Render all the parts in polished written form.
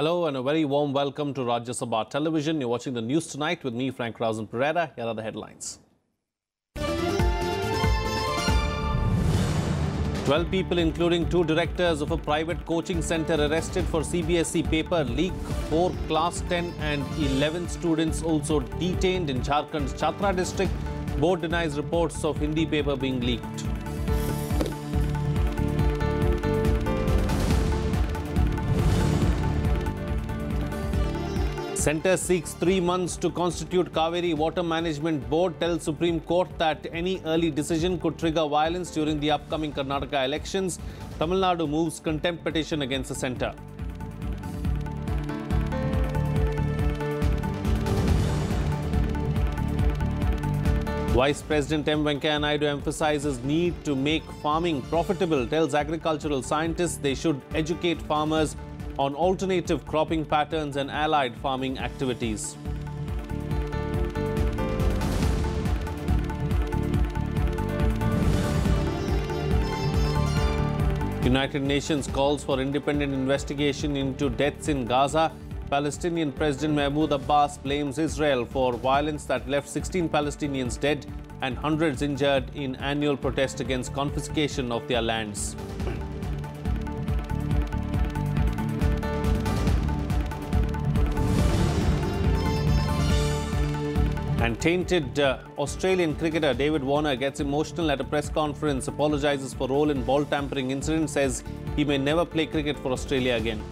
Hello and a very warm welcome to Rajya Sabha television. You're watching the news tonight with me, Frank Rausen Pereira. Here are the headlines. 12 people, including 2 directors of a private coaching center, arrested for CBSE paper leak. 4 class 10 and 11 students also detained in Jharkhand's Chhatra district. Board denies reports of Hindi paper being leaked. Centre seeks 3 months to constitute Kaveri Water Management Board, tells Supreme Court that any early decision could trigger violence during the upcoming Karnataka elections. Tamil Nadu moves contempt petition against the centre. Vice President M. Venkaiah Naidu emphasizes need to make farming profitable, tells agricultural scientists they should educate farmers on alternative cropping patterns and allied farming activities. United Nations calls for independent investigation into deaths in Gaza. Palestinian President Mehbooba Mufti blames Israel for violence that left 16 Palestinians dead and hundreds injured in annual protest against confiscation of their lands. And tainted Australian cricketer David Warner gets emotional at a press conference, apologizes for role in ball tampering incident, says he may never play cricket for Australia again.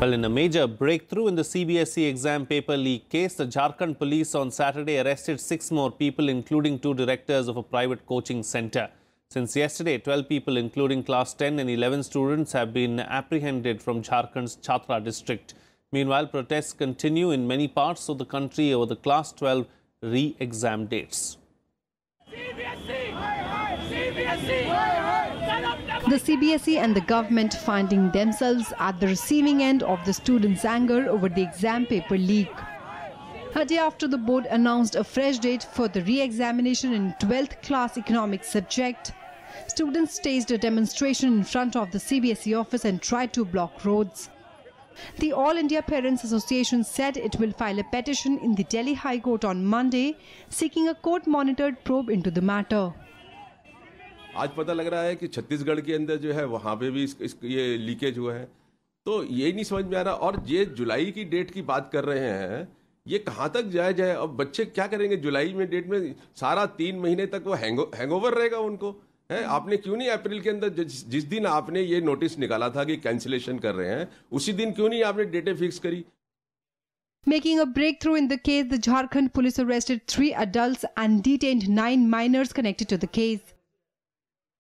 Well, in a major breakthrough in the CBSE exam paper leak case, the Jharkhand police on Saturday arrested 6 more people, including 2 directors of a private coaching center. Since yesterday, 12 people, including class 10 and 11 students, have been apprehended from Jharkhand's Chhatra district. Meanwhile, protests continue in many parts of the country over the class 12 re-exam dates. The CBSE and the government finding themselves at the receiving end of the students' anger over the exam paper leak. A day after the board announced a fresh date for the re-examination in 12th class economics subject, students staged a demonstration in front of the CBSE office and tried to block roads. The All India Parents Association said it will file a petition in the Delhi High Court on Monday, seeking a court-monitored probe into the matter. आज पता लग रहा है कि छत्तीसगढ़ के अंदर जो है वहाँ पे भी ये लीकेज हुआ है, तो ये नहीं समझ में आ रहा। और ये जुलाई की डेट की बात कर रहे हैं, ये कहाँ तक जाया जाए? अब बच्चे क्या करेंगे जुलाई में डेट में? सारा 3 महीने तक वो हैंगओवर रहेगा उनको है। आपने क्यों नहीं अप्रैल के अंदर जिस दिन आपने ये नोटिस निकाला था कि कैंसिलेशन कर रहे हैं, उसी दिन क्यों नहीं आपने डेटें फिक्स करी? Making a breakthrough in the case, the Jharkhand police arrested 3 adults and detained 9 minors connected to the case.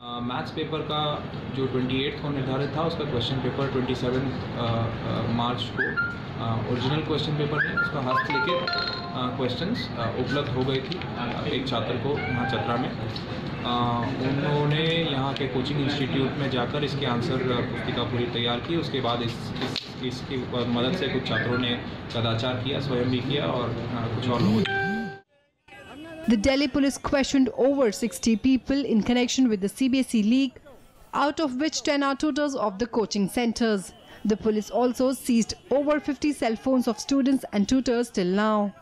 Maths paper का जो 28 को निर्धारित था, उसका क्वेश्चन पेपर 27 मार्च को ओरिजिनल क्वेश्चन पेपर है, उसका हस्तलिखित क्वेश्चंस उपलब्ध हो गई थी एक छात्र को यहाँ चतरा में। उन्होंने यहाँ के कोचिंग इंस्टीट्यूट में जाकर इसके आंसर पुस्तिका पूरी तैयार की। उसके बाद इसकी मदद से कुछ छात्रों ने कदाचार किया, स्वयं भी किया और कुछ और लोगों ने। The Delhi police questioned over 60 people in connection with the CBSE leak, out of which 10 are tutors of the coaching centers. The police also seized over 50 cell phones of students and tutors till now.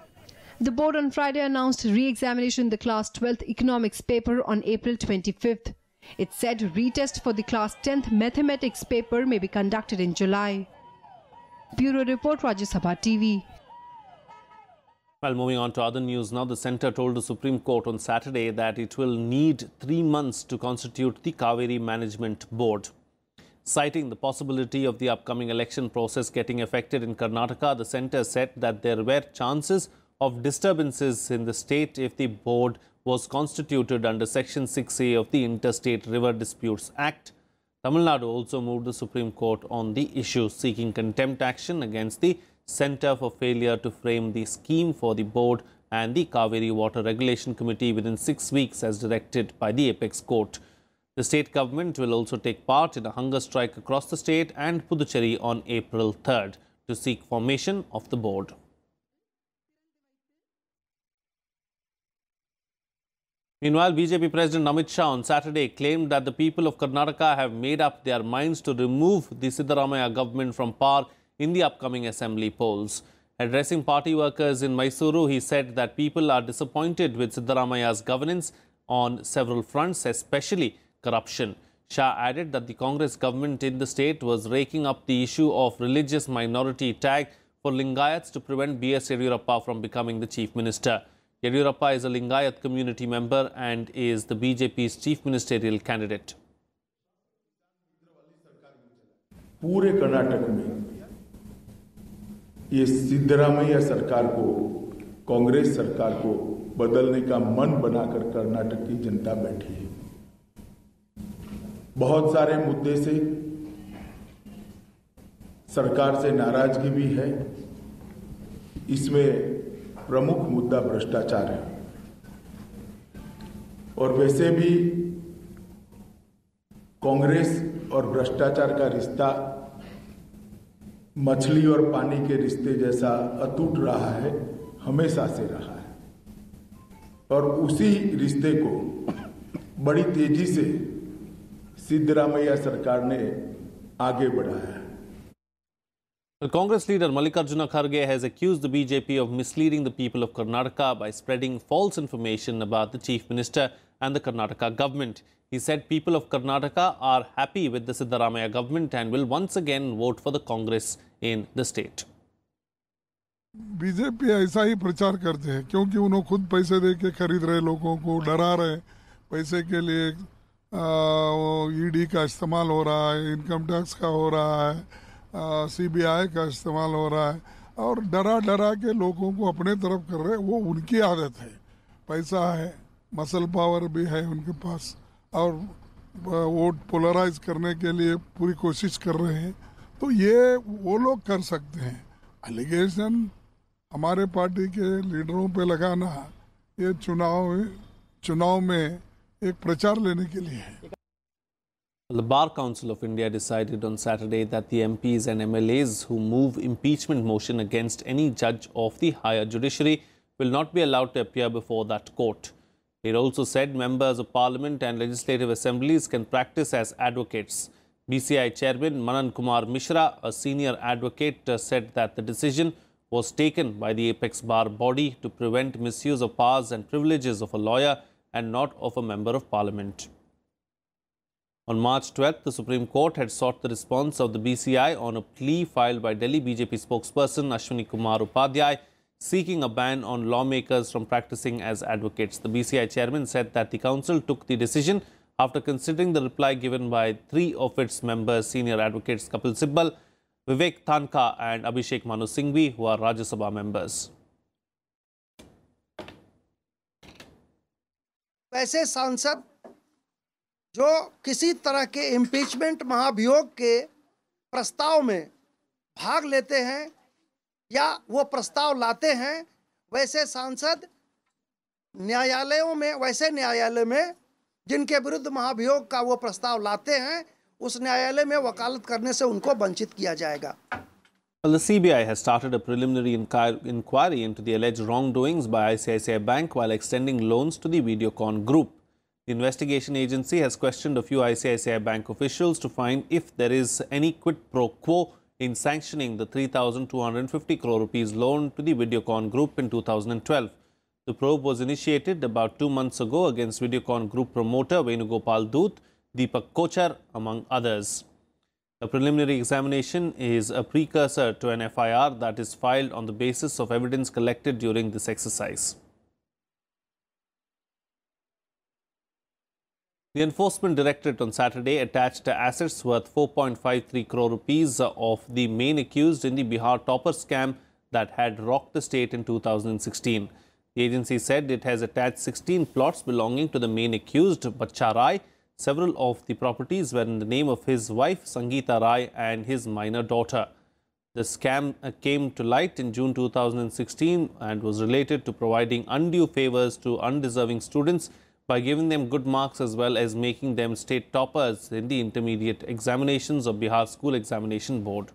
The board on Friday announced re-examination in the class 12th economics paper on April 25th. It said retest for the class 10th mathematics paper may be conducted in July. Bureau Report, Rajya Sabha TV. Well, moving on to other news now, the centre told the Supreme Court on Saturday that it will need 3 months to constitute the Kaveri Management Board. Citing the possibility of the upcoming election process getting affected in Karnataka, the centre said that there were chances of disturbances in the state if the board was constituted under Section 6A of the Interstate River Disputes Act. Tamil Nadu also moved the Supreme Court on the issue, seeking contempt action against the centre for failure to frame the scheme for the board and the Kaveri Water Regulation Committee within 6 weeks as directed by the Apex Court. The state government will also take part in a hunger strike across the state and Puducherry on April 3rd to seek formation of the board. Meanwhile, BJP President Amit Shah on Saturday claimed that the people of Karnataka have made up their minds to remove the Sitharaman government from power in the upcoming assembly polls. Addressing party workers in Mysuru, he said that people are disappointed with Siddharamaia's governance on several fronts, especially corruption. Shah added that the Congress government in the state was raking up the issue of religious minority tag for Lingayats to prevent B.S. Yediyurappa from becoming the chief minister. Yediyurappa is a Lingayat community member and is the BJP's chief ministerial candidate. पूरे कर्नाटक में ये सिद्धरामैया सरकार को, कांग्रेस सरकार को बदलने का मन बनाकर कर्नाटक की जनता बैठी है। बहुत सारे मुद्दे से सरकार से नाराजगी भी है। इसमें प्रमुख मुद्दा भ्रष्टाचार है और वैसे भी कांग्रेस और भ्रष्टाचार का रिश्ता मछली और पानी के रिश्ते जैसा अटूट रहा है, हमेशा से रहा है और उसी रिश्ते को बड़ी तेजी से सिद्धरामैया सरकार ने आगे बढ़ाया है। The Congress leader Mallikarjuna Kharge has accused the BJP of misleading the people of Karnataka by spreading false information about the Chief Minister and the Karnataka government. He said people of Karnataka are happy with the Sitharaman government and will once again vote for the Congress in the state. BJP ऐसा ही प्रचार करते हैं क्योंकि उन्होंने खुद पैसे दे के खरीद रहे लोगों को, डरा रहे पैसे के लिए। ईडी का इस्तेमाल हो रहा है, इनकम टैक्स का हो रहा है, सीबीआई का इस्तेमाल हो रहा है और डरा डरा के लोगों को अपने तरफ कर रहे हैं। वो उनकी आदत है, पैसा है, मसल पावर भी है उनके पास और वोट पोलराइज करने के लिए पूरी कोशिश कर रहे हैं। तो ये वो लोग कर सकते हैं। एलिगेशन हमारे पार्टी के लीडरों पे लगाना ये चुनाव में एक प्रचार लेने के लिए है। The Bar Council of India decided on Saturday that the MPs and MLAs who move impeachment motion against any judge of the higher judiciary will not be allowed to appear before that court. It also said members of parliament and legislative assemblies can practice as advocates. BCI chairman Manan Kumar Mishra, a senior advocate, said that the decision was taken by the apex bar body to prevent misuse of powers and privileges of a lawyer and not of a member of parliament. On March 12th, the Supreme Court had sought the response of the BCI on a plea filed by Delhi BJP spokesperson Ashwini Kumar Upadhyay, seeking a ban on lawmakers from practicing as advocates. The BCI chairman said that the council took the decision after considering the reply given by three of its members, senior advocates Kapil Sibbal, Vivek Thanka and Abhishek Manu Singhvi, who are Rajya Sabha members. ऐसे सांसद जो किसी तरह के impeachment महाभियोग के प्रस्ताव में भाग लेते हैं या वो प्रस्ताव लाते हैं, वैसे सांसद वैसे न्यायालय में जिनके विरुद्ध महाभियोग का वो प्रस्ताव लाते हैं, उस न्यायालय में वकालत करने से उनको वंचित किया जाएगा। Well, the CBI has started a preliminary inquiry into the alleged wrongdoings by ICICI Bank while extending loans to the Videocon group. The investigation agency has questioned a few ICICI Bank officials to find if there is any quid pro quo in sanctioning the 3,250 crore rupees loan to the Videocon group in 2012. The probe was initiated about 2 months ago against Videocon group promoter Venugopal Doot, Deepak Kochar, among others. A preliminary examination is a precursor to an FIR that is filed on the basis of evidence collected during this exercise. The Enforcement Directorate on Saturday attached assets worth 4.53 crore rupees of the main accused in the Bihar topper scam that had rocked the state in 2016. The agency said it has attached 16 plots belonging to the main accused, Bacha Rai. Several of the properties were in the name of his wife, Sangeeta Rai, and his minor daughter. The scam came to light in June 2016 and was related to providing undue favors to undeserving students by giving them good marks as well as making them state toppers in the intermediate examinations of Bihar School Examination Board.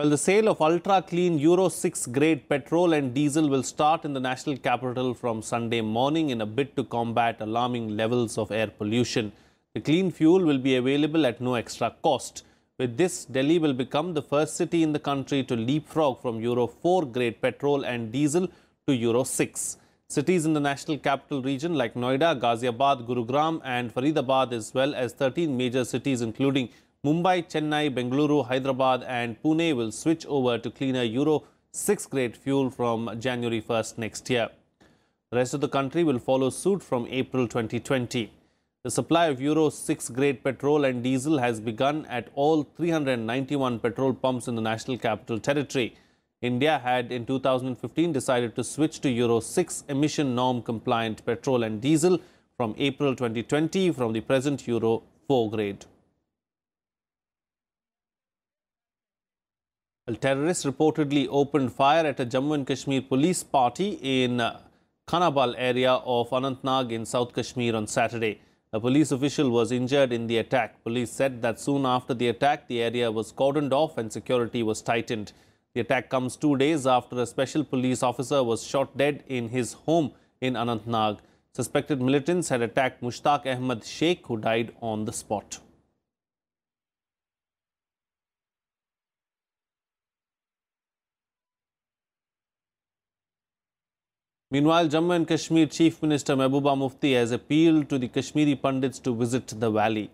Well, the sale of ultra-clean Euro 6 grade petrol and diesel will start in the national capital from Sunday morning in a bid to combat alarming levels of air pollution. The clean fuel will be available at no extra cost. With this, Delhi will become the first city in the country to leapfrog from Euro 4 grade petrol and diesel to Euro 6. Cities in the national capital region like Noida, Ghaziabad, Gurugram and Faridabad, as well as 13 major cities including Mumbai, Chennai, Bengaluru, Hyderabad and Pune will switch over to cleaner Euro 6 grade fuel from January 1st next year. The rest of the country will follow suit from April 2020. The supply of Euro 6 grade petrol and diesel has begun at all 391 petrol pumps in the national capital territory. India had in 2015 decided to switch to Euro 6 emission norm compliant petrol and diesel from April 2020 from the present Euro 4 grade. Terrorists reportedly opened fire at a Jammu and Kashmir police party in Khanabal area of Anantnag in South Kashmir on Saturday. A police official was injured in the attack. Police said that soon after the attack, the area was cordoned off and security was tightened. The attack comes 2 days after a special police officer was shot dead in his home in Anantnag. Suspected militants had attacked Mushtaq Ahmad Sheikh, who died on the spot. Meanwhile, Jammu and Kashmir Chief Minister Mehbooba Mufti has appealed to the Kashmiri pundits to visit the valley.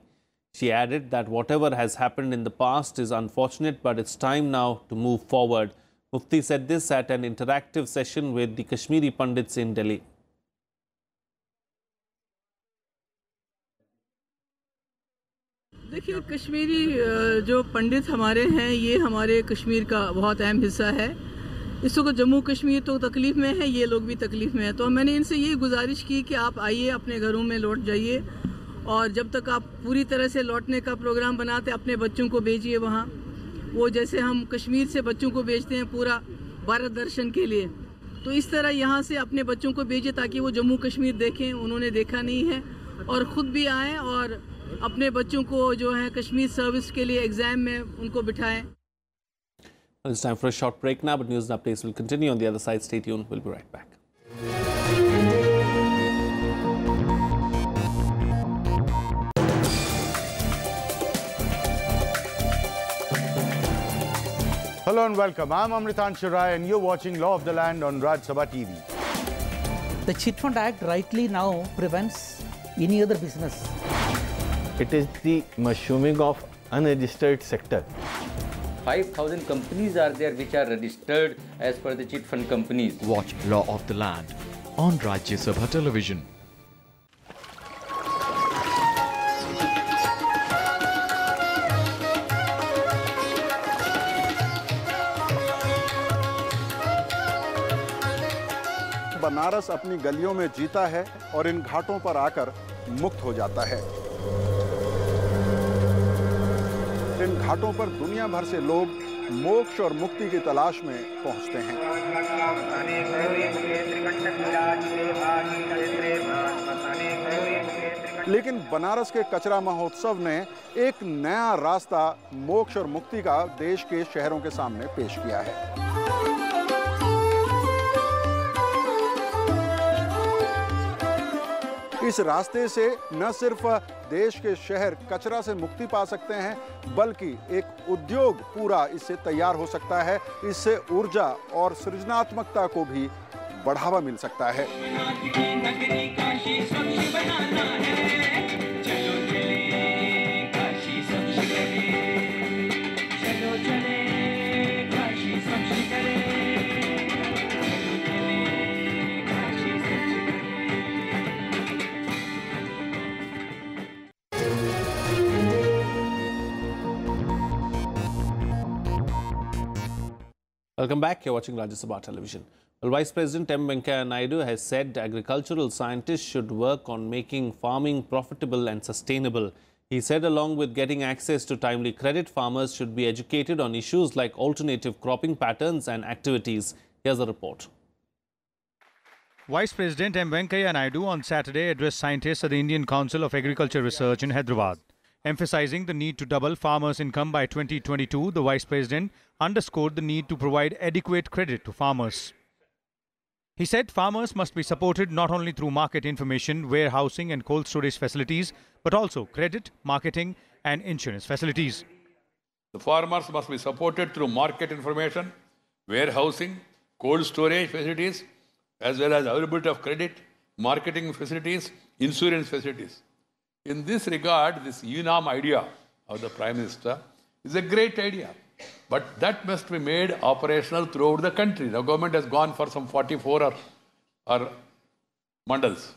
She added that whatever has happened in the past is unfortunate, but it's time now to move forward. Mufti said this at an interactive session with the Kashmiri pundits in Delhi. देखिए, कश्मीरी जो पंडित हमारे हैं, ये हमारे कश्मीर का बहुत अहम हिस्सा है। इस वक्त जम्मू कश्मीर तो तकलीफ़ में है, ये लोग भी तकलीफ़ में है। तो मैंने इनसे ये गुजारिश की कि आप आइए, अपने घरों में लौट जाइए और जब तक आप पूरी तरह से लौटने का प्रोग्राम बनाते, अपने बच्चों को भेजिए वहाँ। वो जैसे हम कश्मीर से बच्चों को भेजते हैं पूरा भारत दर्शन के लिए, तो इस तरह यहाँ से अपने बच्चों को भेजिए ताकि वो जम्मू कश्मीर देखें, उन्होंने देखा नहीं है, और ख़ुद भी आएँ और अपने बच्चों को जो है कश्मीर सर्विस के लिए एग्ज़ाम में उनको बिठाएं। It's time for a short break now, but news and updates will continue on the other side. Stay tuned. We'll be right back. Hello and welcome. I'm Amritan Rai and you're watching Law of the Land on Sabha TV. The Chit Fund Act rightly now prevents any other business. It is the mushrooming of unregistered sector. 5,000 companies are there which are registered as per the chit fund companies. Watch Law of the Land on Rajya Sabha television. Banaras अपनी गलियों में जीता है और इन घाटों पर आकर मुक्त हो जाता है। इन घाटों पर दुनिया भर से लोग मोक्ष और मुक्ति की तलाश में पहुंचते हैं। लेकिन बनारस के कचरा महोत्सव ने एक नया रास्ता मोक्ष और मुक्ति का देश के शहरों के सामने पेश किया है। इस रास्ते से न सिर्फ देश के शहर कचरा से मुक्ति पा सकते हैं, बल्कि एक उद्योग पूरा इससे तैयार हो सकता है। इससे ऊर्जा और सृजनात्मकता को भी बढ़ावा मिल सकता है। Welcome back. You're watching Rajya Sabha television. Well, Vice President M. Venkaiah Naidu has said agricultural scientists should work on making farming profitable and sustainable. He said along with getting access to timely credit, farmers should be educated on issues like alternative cropping patterns and activities. Here's the report. Vice President M. Venkaiah Naidu on Saturday addressed scientists at the Indian Council of Agriculture Research in Hyderabad. Emphasizing the need to double farmers' income by 2022, the Vice President underscored the need to provide adequate credit to farmers. He said farmers must be supported not only through market information, warehousing and cold storage facilities, but also credit, marketing and insurance facilities. The farmers must be supported through market information, warehousing, cold storage facilities, as well as availability of credit, marketing facilities, insurance facilities. In this regard, this UNAM idea of the Prime Minister is a great idea, but that must be made operational throughout the country. The government has gone for some 44 or mandals.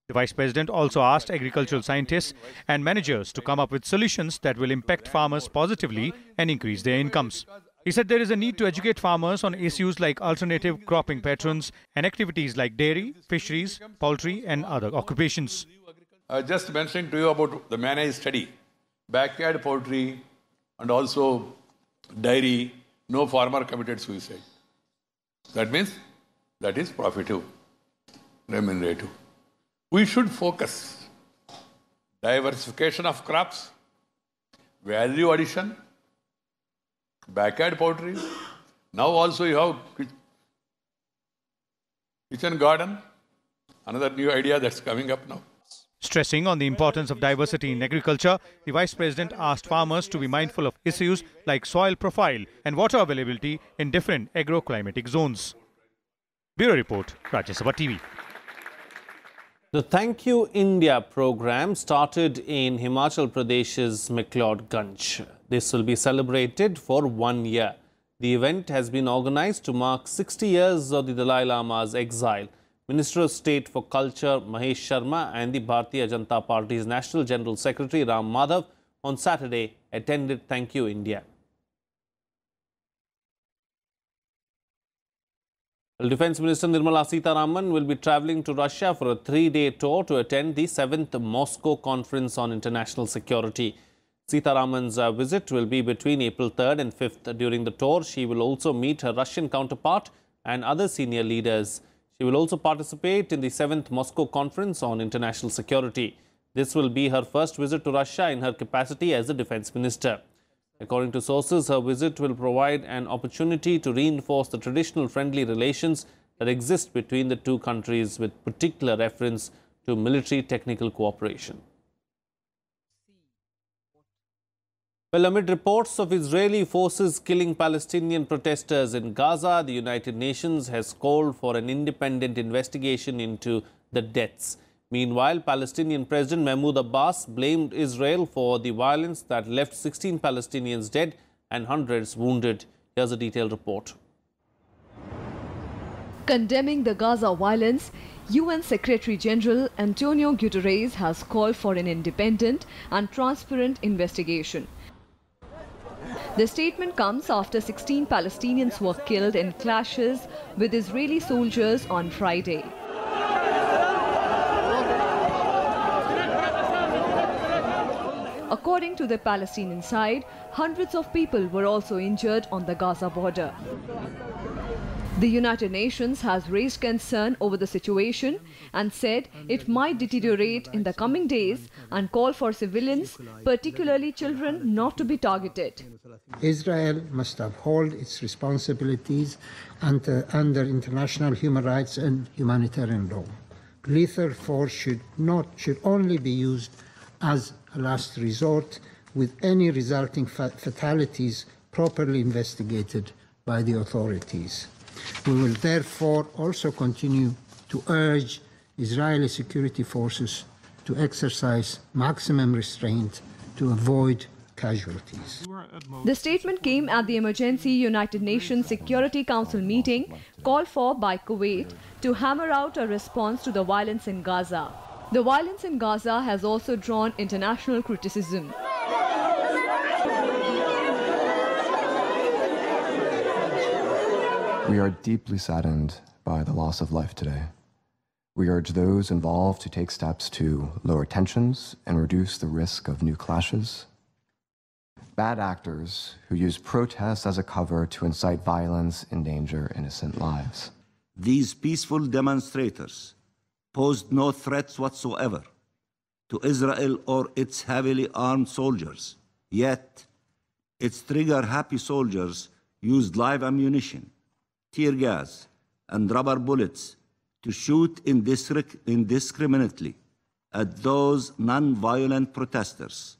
The Vice President also asked agricultural scientists and managers to come up with solutions that will impact farmers positively and increase their incomes. He said there is a need to educate farmers on issues like alternative cropping patterns and activities like dairy, fisheries, poultry and other occupations. Just mentioning to you about the managed study, backyard poultry and also dairy, no farmer committed suicide. That means that is profitable, remunerative. We should focus diversification of crops, value addition, backyard poultry. Now also you have kitchen garden, another new idea that's coming up now. Stressing on the importance of diversity in agriculture, the Vice President asked farmers to be mindful of issues like soil profile and water availability in different agroclimatic zones. Bureau Report, Rajya Sabha TV. The Thank You India program started in Himachal Pradesh's McLeodganj. This will be celebrated for 1 year. The event has been organized to mark 60 years of the Dalai Lama's exile. Minister of State for Culture Mahesh Sharma and the Bharatiya Janata Party's National General Secretary Ram Madhav on Saturday attended Thank You India. Well, Defence Minister Nirmala Sitharaman will be travelling to Russia for a 3-day tour to attend the 7th Moscow Conference on International Security. Sitharaman's visit will be between April 3rd and 5th. During the tour, she will also meet her Russian counterpart and other senior leaders. She will also participate in the 7th Moscow Conference on International Security. This will be her first visit to Russia in her capacity as the Defence Minister. According to sources, her visit will provide an opportunity to reinforce the traditional friendly relations that exist between the two countries, with particular reference to military technical cooperation. Well, amid reports of Israeli forces killing Palestinian protesters in Gaza, the United Nations has called for an independent investigation into the deaths. Meanwhile, Palestinian President Mahmoud Abbas blamed Israel for the violence that left 16 Palestinians dead and hundreds wounded. Here's a detailed report. Condemning the Gaza violence, UN Secretary General Antonio Guterres has called for an independent and transparent investigation. The statement comes after 16 Palestinians were killed in clashes with Israeli soldiers on Friday. According to the Palestinian side, hundreds of people were also injured on the Gaza border. The United Nations has raised concern over the situation and said it might deteriorate in the coming days and called for civilians, particularly children, not to be targeted. Israel must uphold its responsibilities under international human rights and humanitarian law. Lethal force should only be used as a last resort, with any resulting fatalities properly investigated by the authorities. We will therefore also continue to urge Israeli security forces to exercise maximum restraint to avoid casualties. The statement came at the emergency United Nations Security Council meeting called for by Kuwait to hammer out a response to the violence in Gaza. The violence in Gaza has also drawn international criticism. We are deeply saddened by the loss of life today. We urge those involved to take steps to lower tensions and reduce the risk of new clashes. Bad actors who use protests as a cover to incite violence endanger innocent lives. These peaceful demonstrators posed no threats whatsoever to Israel or its heavily armed soldiers. Yet, its trigger-happy soldiers used live ammunition, tear gas, and rubber bullets to shoot indiscriminately at those non-violent protesters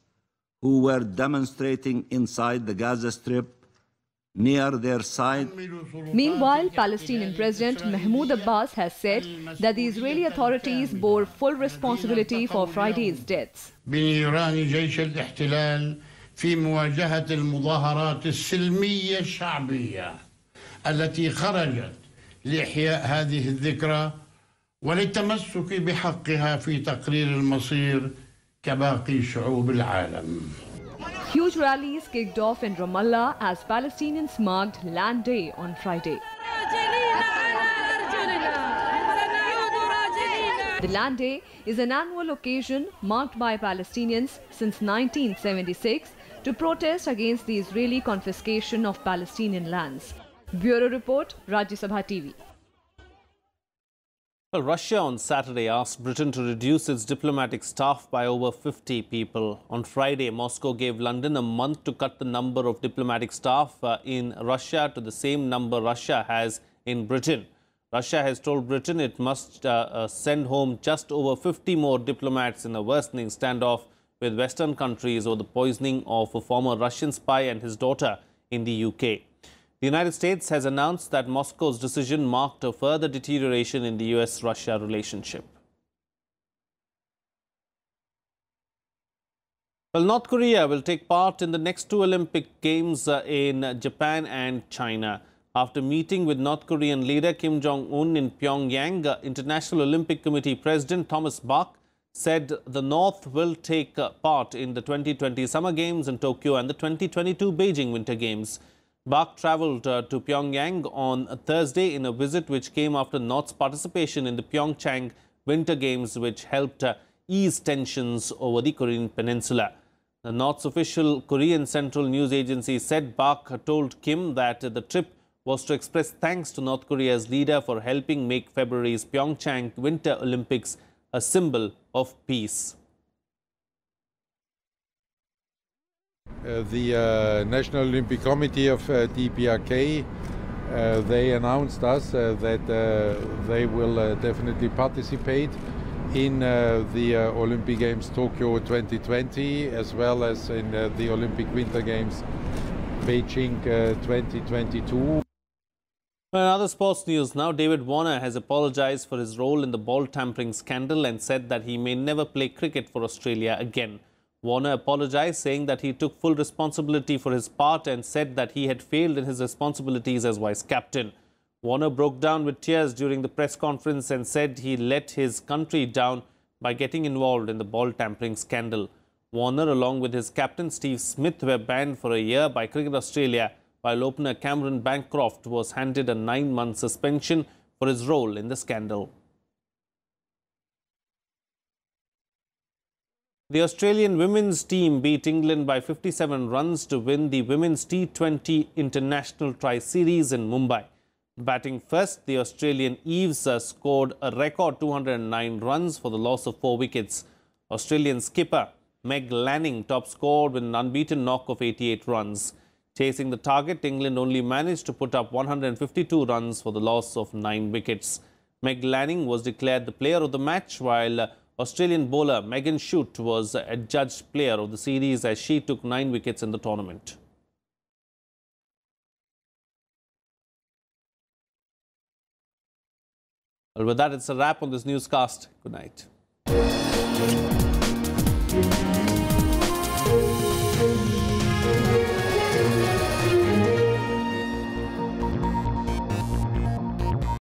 who were demonstrating inside the Gaza Strip near their side. Meanwhile, Palestinian President Mahmoud Abbas has said that the Israeli authorities bore full responsibility for Friday's deaths. بنيران جيش الاحتلال في مواجهة المظاهرات السلمية الشعبية التي خرجت لإحياء هذه الذكرى وللتمسك بحقها في تقرير المصير كباقي شعوب العالم. Huge rallies kicked off in Ramallah as Palestinians marked Land Day on Friday. The Land Day is an annual occasion marked by Palestinians since 1976 to protest against the Israeli confiscation of Palestinian lands. Bureau Report, Rajya Sabha TV. Well, Russia on Saturday asked Britain to reduce its diplomatic staff by over 50 people. On Friday, Moscow gave London a month to cut the number of diplomatic staff in Russia to the same number Russia has in Britain. Russia has told Britain it must send home just over 50 more diplomats in a worsening standoff with Western countries over the poisoning of a former Russian spy and his daughter in the UK. The United States has announced that Moscow's decision marked a further deterioration in the US-Russia relationship. Well, North Korea will take part in the next two Olympic Games in Japan and China. After meeting with North Korean leader Kim Jong-un in Pyongyang, International Olympic Committee President Thomas Bach said the North will take part in the 2020 Summer Games in Tokyo and the 2022 Beijing Winter Games. Bach travelled to Pyongyang on Thursday in a visit which came after North's participation in the Pyeongchang Winter Games, which helped ease tensions over the Korean peninsula. The North's official Korean Central News Agency said Bach told Kim that the trip was to express thanks to North Korea's leader for helping make February's Pyeongchang Winter Olympics a symbol of peace. The National Olympic Committee of DPRK, they announced us that they will definitely participate in the Olympic Games Tokyo 2020 as well as in the Olympic Winter Games Beijing 2022. In other sports news now, David Warner has apologized for his role in the ball tampering scandal and said that he may never play cricket for Australia again. Warner apologized, saying that he took full responsibility for his part and said that he had failed in his responsibilities as vice-captain. Warner broke down with tears during the press conference and said he let his country down by getting involved in the ball tampering scandal. Warner, along with his captain Steve Smith, were banned for a year by Cricket Australia, while opener Cameron Bancroft was handed a 9-month suspension for his role in the scandal. The Australian women's team beat England by 57 runs to win the Women's T20 International Tri-Series in Mumbai. Batting first, the Australian Eves scored a record 209 runs for the loss of 4 wickets. Australian skipper Meg Lanning top scored with an unbeaten knock of 88 runs. Chasing the target, England only managed to put up 152 runs for the loss of 9 wickets. Meg Lanning was declared the player of the match, while Australian bowler Megan Schutt was adjudged player of the series as she took 9 wickets in the tournament. Well, with that, it's a wrap on this newscast. Good night.